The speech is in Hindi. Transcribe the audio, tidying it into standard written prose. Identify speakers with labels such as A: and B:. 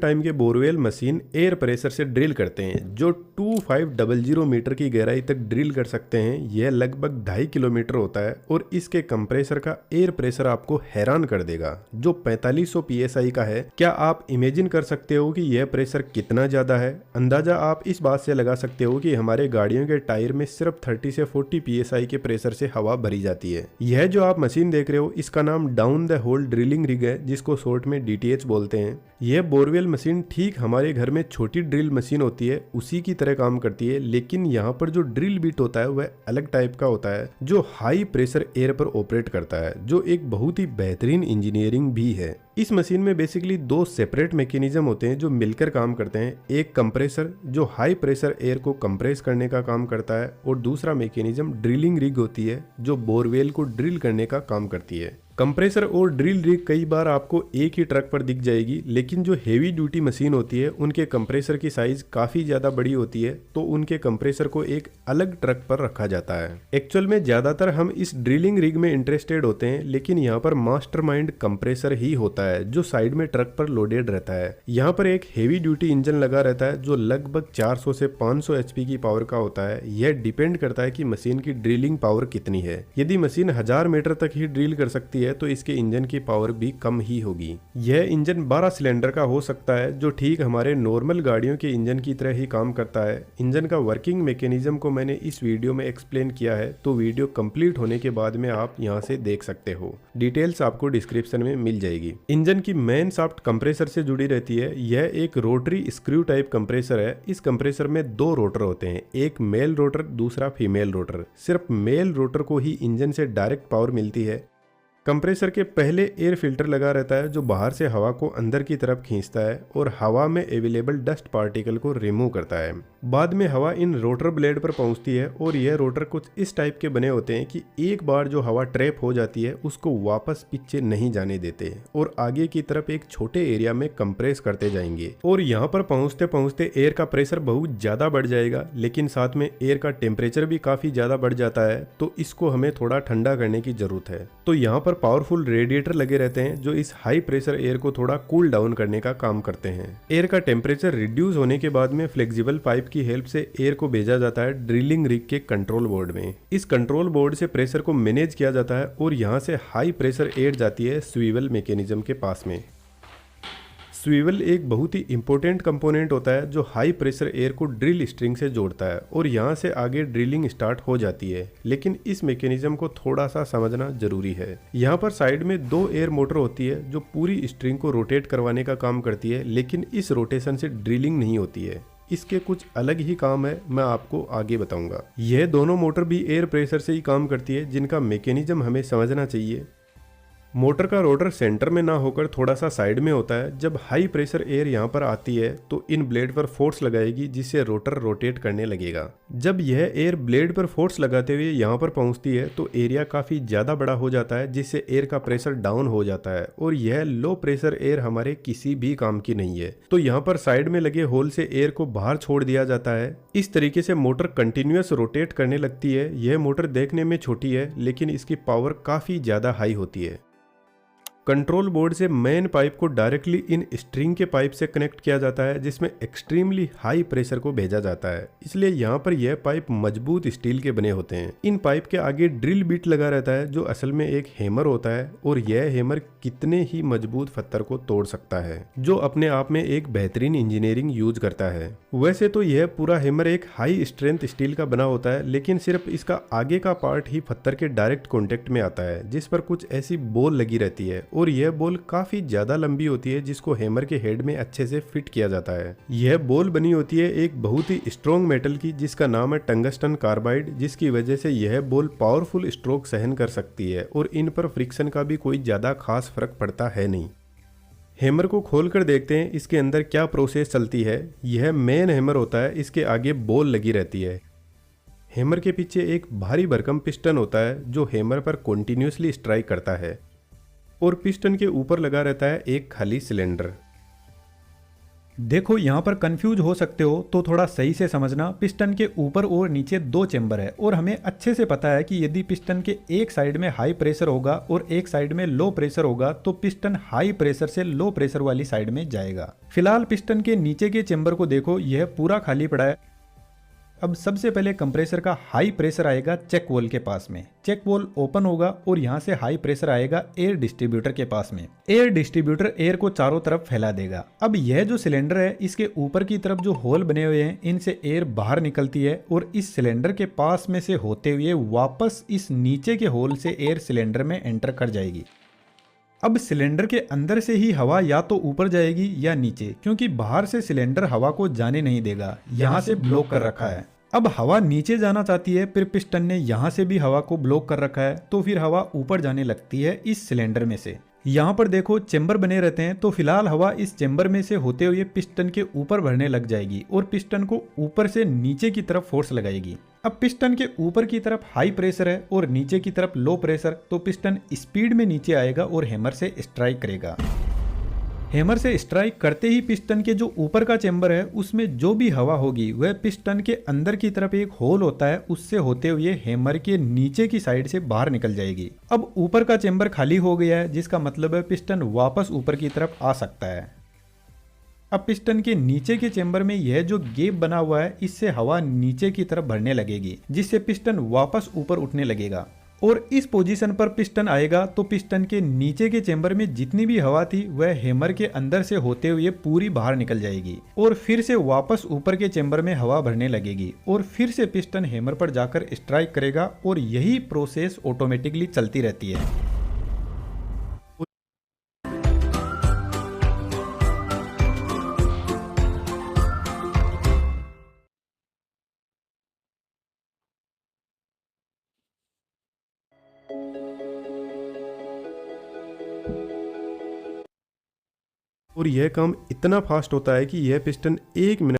A: टाइम के बोरवेल मशीन एयर प्रेशर से ड्रिल करते हैं जो 2500 मीटर की गहराई तक ड्रिल कर सकते हैं। यह लगभग 2.5 किलोमीटर होता है और इसके कंप्रेसर का एयर प्रेशर आपको हैरान कर देगा जो 4500 psi का है। क्या आप इमेजिन कर सकते हो कि यह प्रेशर कितना ज़्यादा है? अंदाज़ा आप इस बात से लगा सकते हो कि हमारे गाड़ियों के टायर में सिर्फ 30 से 40 psi के प्रेशर से हवा भरी जाती है। यह जो आप मशीन देख रहे हो इसका नाम down the hole drilling rig है, जिसको शॉर्ट में DTH बोलते हैं। यह बोरवेल मशीन ठीक हमारे घर में छोटी ड्रिल मशीन होती है उसी की तरह काम करती है, लेकिन यहाँ पर जो ड्रिल बिट होता है वह अलग टाइप का होता है जो हाई प्रेशर एयर पर ऑपरेट करता है, जो एक बहुत ही बेहतरीन इंजीनियरिंग भी है। इस मशीन में बेसिकली दो सेपरेट मैकेनिज्म होते हैं जो मिलकर काम करते हैं। एक कंप्रेसर जो हाई प्रेशर एयर को कंप्रेस करने का काम करता है और दूसरा मैकेनिज्म ड्रिलिंग रिग होती है जो बोरवेल को ड्रिल करने का काम करती है। कंप्रेसर और ड्रिल रिग कई बार आपको एक ही ट्रक पर दिख जाएगी, लेकिन जो हेवी ड्यूटी मशीन होती है उनके कंप्रेसर की साइज काफ़ी ज़्यादा बड़ी होती है, तो उनके कंप्रेसर को एक अलग ट्रक पर रखा जाता है। एक्चुअल में ज़्यादातर हम इस ड्रिलिंग रिग में इंटरेस्टेड होते हैं, लेकिन यहाँ पर मास्टरमाइंड कंप्रेसर ही होता है जो साइड में ट्रक पर लोडेड रहता है। यहाँ पर एक हेवी ड्यूटी इंजन लगा रहता है जो लगभग 400 से 500 HP की पावर का होता है। यह डिपेंड करता है कि मशीन की ड्रिलिंग पावर कितनी है। यदि मशीन 1000 मीटर तक ही ड्रिल कर सकती है तो इसके इंजन की पावर भी कम ही होगी। यह इंजन 12 सिलेंडर का हो सकता है जो ठीक हमारे नॉर्मल गाड़ियों के इंजन की तरह ही काम करता है। इंजन का वर्किंग मैकेनिज्म को मैंने इस वीडियो में एक्सप्लेन किया है, तो वीडियो कंप्लीट होने के बाद में आप यहां से देख सकते हो। डिटेल्स आपको डिस्क्रिप्शन में मिल जाएगी। इंजन की मेन शाफ्ट कंप्रेसर से जुड़ी रहती है। यह एक रोटरी स्क्रू टाइप कंप्रेसर है। इस कंप्रेसर में दो रोटर होते हैं, एक मेल रोटर दूसरा फीमेल रोटर। सिर्फ मेल रोटर को ही इंजन से डायरेक्ट पावर मिलती है। कंप्रेसर के पहले एयर फिल्टर लगा रहता है जो बाहर से हवा को अंदर की तरफ खींचता है और हवा में अवेलेबल डस्ट पार्टिकल को रिमूव करता है। बाद में हवा इन रोटर ब्लेड पर पहुंचती है और यह रोटर कुछ इस टाइप के बने होते हैं कि एक बार जो हवा ट्रैप हो जाती है उसको वापस पीछे नहीं जाने देते और आगे की तरफ एक छोटे एरिया में कंप्रेस करते जाएंगे। और यहाँ पर पहुंचते पहुंचते एयर का प्रेशर बहुत ज्यादा बढ़ जाएगा, लेकिन साथ में एयर का टेम्परेचर भी काफी ज्यादा बढ़ जाता है, तो इसको हमें थोड़ा ठंडा करने की जरूरत है। तो यहाँ पर पावरफुल रेडिएटर लगे रहते हैं जो इस हाई प्रेशर एयर को थोड़ा कूल डाउन करने का काम करते हैं। एयर का टेम्परेचर रिड्यूस होने के बाद में फ्लेक्सिबल पाइप की हेल्प से एयर को भेजा जाता है ड्रिलिंग रिग के कंट्रोल बोर्ड में। इस कंट्रोल बोर्ड से प्रेशर को मैनेज किया जाता है और यहाँ से हाई प्रेशर एयर जाती है स्वीवल मैकेनिज्म के पास में। स्वीवल एक बहुत ही इंपॉर्टेंट कंपोनेंट होता है जो हाई प्रेशर एयर को ड्रिल स्ट्रिंग से जोड़ता है और यहाँ से आगे ड्रिलिंग स्टार्ट हो जाती है। लेकिन इस मैकेनिज्म को थोड़ा सा समझना जरूरी है। यहाँ पर साइड में दो एयर मोटर होती है जो पूरी स्ट्रिंग को रोटेट करवाने का काम करती है, लेकिन इस रोटेशन से ड्रिलिंग नहीं होती है। इसके कुछ अलग ही काम है, मैं आपको आगे बताऊंगा। यह दोनों मोटर भी एयर प्रेशर से ही काम करती है, जिनका मैकेनिज्म हमें समझना चाहिए। मोटर का रोटर सेंटर में ना होकर थोड़ा सा साइड में होता है। जब हाई प्रेशर एयर यहाँ पर आती है तो इन ब्लेड पर फोर्स लगाएगी जिससे रोटर रोटेट करने लगेगा। जब यह एयर ब्लेड पर फोर्स लगाते हुए यहाँ पर पहुँचती है तो एरिया काफ़ी ज़्यादा बड़ा हो जाता है, जिससे एयर का प्रेशर डाउन हो जाता है और यह लो प्रेशर एयर हमारे किसी भी काम की नहीं है। तो यहाँ पर साइड में लगे होल से एयर को बाहर छोड़ दिया जाता है। इस तरीके से मोटर कंटिन्यूअस रोटेट करने लगती है। यह मोटर देखने में छोटी है लेकिन इसकी पावर काफ़ी ज़्यादा हाई होती है। कंट्रोल बोर्ड से मेन पाइप को डायरेक्टली इन स्ट्रिंग के पाइप से कनेक्ट किया जाता है जिसमें एक्सट्रीमली हाई प्रेशर को भेजा जाता है, इसलिए यहाँ पर यह पाइप मजबूत स्टील के बने होते हैं। इन पाइप के आगे ड्रिल बिट लगा रहता है जो असल में एक हैमर होता है और यह हैमर कितने ही मजबूत पत्थर को तोड़ सकता है, जो अपने आप में एक बेहतरीन इंजीनियरिंग यूज करता है। वैसे तो यह पूरा हैमर एक हाई स्ट्रेंथ स्टील का बना होता है, लेकिन सिर्फ इसका आगे का पार्ट ही पत्थर के डायरेक्ट कॉन्टेक्ट में आता है, जिस पर कुछ ऐसी बॉल लगी रहती है और यह बॉल काफी ज्यादा लंबी होती है जिसको हैमर के हेड में अच्छे से फिट किया जाता है। यह बॉल बनी होती है एक बहुत ही स्ट्रॉन्ग मेटल की जिसका नाम है टंगस्टन कार्बाइड, जिसकी वजह से यह बॉल पावरफुल स्ट्रोक सहन कर सकती है और इन पर फ्रिक्शन का भी कोई ज्यादा खास फर्क पड़ता है नहीं। हैमर को खोलकर देखते हैं इसके अंदर क्या प्रोसेस चलती है। यह मेन हैमर होता है, इसके आगे बॉल लगी रहती है। हैमर के पीछे एक भारी भरकम पिस्टन होता है जो हैमर पर कॉन्टिन्यूसली स्ट्राइक करता है और पिस्टन के ऊपर लगा रहता है एक खाली सिलेंडर।
B: देखो यहाँ पर कंफ्यूज हो सकते हो तो थोड़ा सही से समझना। पिस्टन के ऊपर और नीचे दो चेंबर है और हमें अच्छे से पता है कि यदि पिस्टन के एक साइड में हाई प्रेशर होगा और एक साइड में लो प्रेशर होगा तो पिस्टन हाई प्रेशर से लो प्रेशर वाली साइड में जाएगा। फिलहाल पिस्टन के नीचे के चेंबर को देखो, यह पूरा खाली पड़ा है। अब सबसे पहले कंप्रेसर का हाई प्रेशर आएगा चेक वॉल के पास में, चेक वॉल ओपन होगा और यहाँ से हाई प्रेशर आएगा एयर डिस्ट्रीब्यूटर के पास में। एयर डिस्ट्रीब्यूटर एयर को चारों तरफ फैला देगा। अब यह जो सिलेंडर है इसके ऊपर की तरफ जो होल बने हुए हैं इनसे एयर बाहर निकलती है और इस सिलेंडर के पास में से होते हुए वापस इस नीचे के होल से एयर सिलेंडर में एंटर कर जाएगी। अब सिलेंडर के अंदर से ही हवा या तो ऊपर जाएगी या नीचे, क्योंकि बाहर से सिलेंडर हवा को जाने नहीं देगा, यहाँ से ब्लॉक कर रखा है। अब हवा नीचे जाना चाहती है, फिर पिस्टन ने यहाँ से भी हवा को ब्लॉक कर रखा है, तो फिर हवा ऊपर जाने लगती है इस सिलेंडर में से। यहाँ पर देखो चेंबर बने रहते हैं, तो फिलहाल हवा इस चेंबर में से होते हुए पिस्टन के ऊपर भरने लग जाएगी और पिस्टन को ऊपर से नीचे की तरफ फोर्स लगाएगी। अब पिस्टन के ऊपर की तरफ हाई प्रेशर है और नीचे की तरफ लो प्रेशर, तो पिस्टन स्पीड में नीचे आएगा और हैमर से स्ट्राइक करेगा। हैमर से स्ट्राइक करते ही पिस्टन के जो ऊपर का चेंबर है उसमें जो भी हवा होगी वह पिस्टन के अंदर की तरफ एक होल होता है उससे होते हुए हैमर के नीचे की साइड से बाहर निकल जाएगी। अब ऊपर का चेंबर खाली हो गया है, जिसका मतलब है पिस्टन वापस ऊपर की तरफ आ सकता है। अब पिस्टन के नीचे के चेंबर में यह जो गैप बना हुआ है इससे हवा नीचे की तरफ भरने लगेगी, जिससे पिस्टन वापस ऊपर उठने लगेगा और इस पोजीशन पर पिस्टन आएगा तो पिस्टन के नीचे के चेंबर में जितनी भी हवा थी वह हैमर के अंदर से होते हुए पूरी बाहर निकल जाएगी और फिर से वापस ऊपर के चेंबर में हवा भरने लगेगी और फिर से पिस्टन हैमर पर जाकर स्ट्राइक करेगा और यही प्रोसेस ऑटोमेटिकली चलती रहती है।
A: और यह काम इतना फास्ट होता है कि यह पिस्टन 1 मिनट